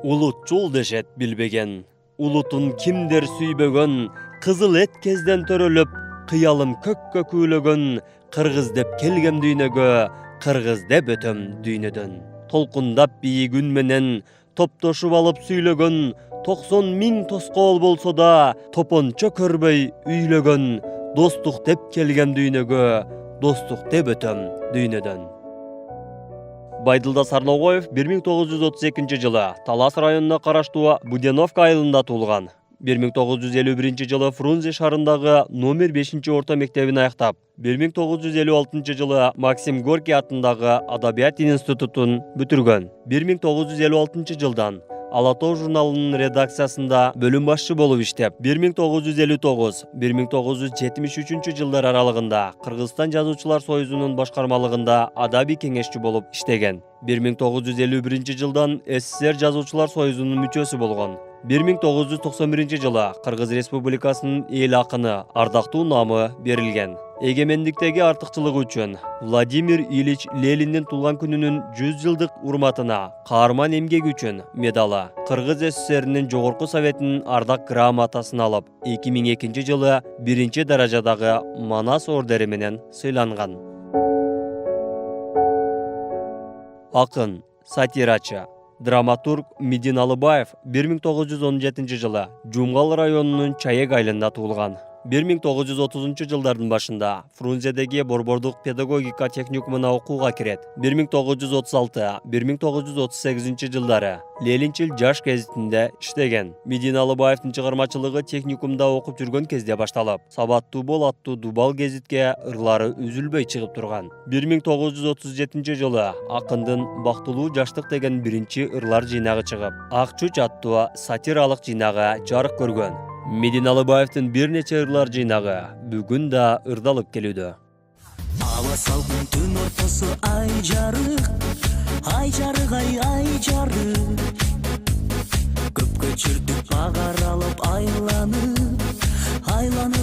Улутчул дешет билбеген, улутун кимдер сүйбөгөн, кызыл эт кезден төрөлүп, кыялым көккө күйлөгөн, кыргыз деп келгем дүйнөгө, кыргыз деп өтөм дүйнөдөн. Толкундап бийигүн менен, топтошуп алып сүйлөгөн, 90 000 тоскоол болсо да, топончо көрбөй үйлөгөн, достук деп келгем дүйнөгө, достук деп өтөм дүйнөдөн. Байдылда Сарлоогоев 1932 жылы Талас районуна караштуу Буденовка айылында туулган. 1951 жылы Фрунзе шаарындагы номер 5 орто мектебин аяктап, 1956 жылы Максим Горький атындагы Адабият институтун бүтүргөн. 1956 жылдан Ала тоо журналынын редакциясында бөлүм башчы болуп иштеп, 1959-1973 жылдар аралыгында Кыргызстан жазуучулар союзунун башкармалыгында адаби кеңешчи болуп иштеген. 1951 жылдан СССР жазуучулар союзунун мүчөсү болгон. 1991 жылы Кыргыз Республикасынын эл акыны ардактуу наамы берилген. Эгемендиктеги артыкчылыгы үчүн Владимир Ильич Лениндин туулган күнүнүн 100 жылдык урматына каарман эмгеги үчүн медалы, Кыргыз СССРинин жогорку советинин ардак грамотасын алып, 2002 жылы 1 даражадагы Манас ордери менен сыйланган. Акын, сатирачы, драматург Медин Алыбаев 1917 жылы Жумгал районунун Чаек айылында туулган. 1930 жылдардын башында Фрунзедеги Борбордук педагогика техникумуна окууга кирет. 1936-1938 жылдары Ленинчил жаш гезитинде иштеген. Медин Алыбаевдин чыгармачылыгы техникумда окуп жүргөн кезде башталып, Сабаттуу бол аттуу Дубал гезитке ырлары үзүлбөй чыгып турган. 1937 жылы акындын Бактылуу жаштык деген биринчи ырлар жыйнагы чыгып, Ак чуч аттуу сатиралык жыйнагы жарык көргөн. Медин Алыбаевдин бир нече ырлар жыйнагы бүгүн да ырдалып келүүдө. Ава салкын түн ортосу ай жарык, ай жарык. Көпкө чүрдүк багар алып айланып, айланып.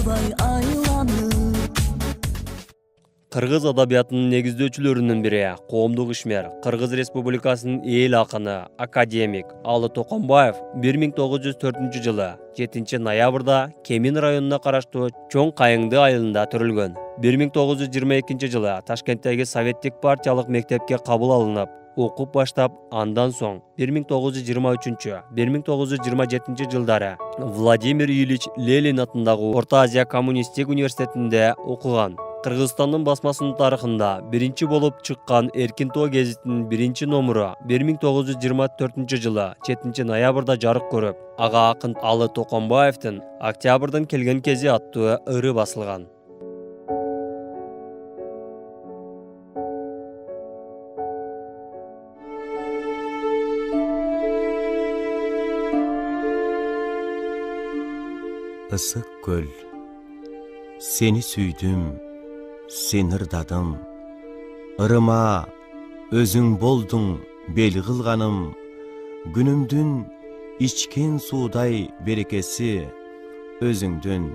Кыргыз адабиятынын негиздөөчүлөрүнүн бири, коомдук ишмер, Кыргыз Республикасынын эл акыны, академик Алы Токонбаев 1904 жылы 7 ноябрда Кемин районуна караштуу Чоң Кайыңды айылында төрөлгөн. 1922 жылы Ташкенттеги советтик партиялык мектепке кабыл алынып, окуп баштап, андан соң 1923-1927 жылдары Владимир Ильич Ленин атындагы Орто Азия коммунисттик университетинде окуган. Кыргызстандын басмасынын тарыхында биринчи болуп чыккан Эркин тоо гезитинин биринчи номуру 1924 жылы 7 ноябрда жарык көрүп, ага акын Алы Токонбаевдин Октябрдын келген кези аттуу ыры басылган. Ысык көл, сени сүйдүм, сен ырдадым, ырыма өзүң болдуң бел кылганым, күнүмдүн ичкен суудай берекеси, өзүңдүн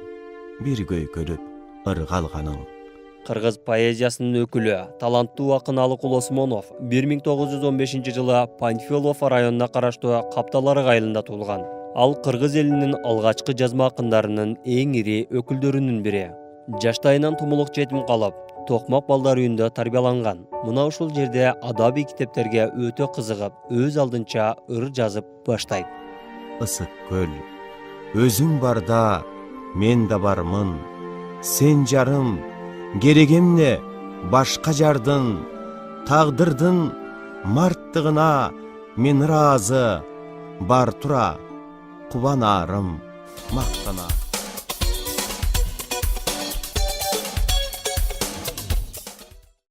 бир көйкөлүп ыргалганың. Кыргыз поэзиясынын өкүлү, таланттуу акын Алыкул Осмонов 1915 жылы Панфилов районуна караштуу Капталарык айылында туулган. Ал кыргыз элинин алгачкы жазма акындарынын эң ири өкүлдөрүнүн бири. Жаштайынан тумулук жетим калып, токмок балдар үйүндө тарбияланган. Мына ушул жерде адаби китептерге өтө кызыгып, өз алдынча ыр жазып баштайт. Ысык көл, өзүң барда мен да бармын, сен жарым, керегемне башка жардын, тагдырдын марттыгына мен ыраазы, бар тура кубанарым, мактанарым.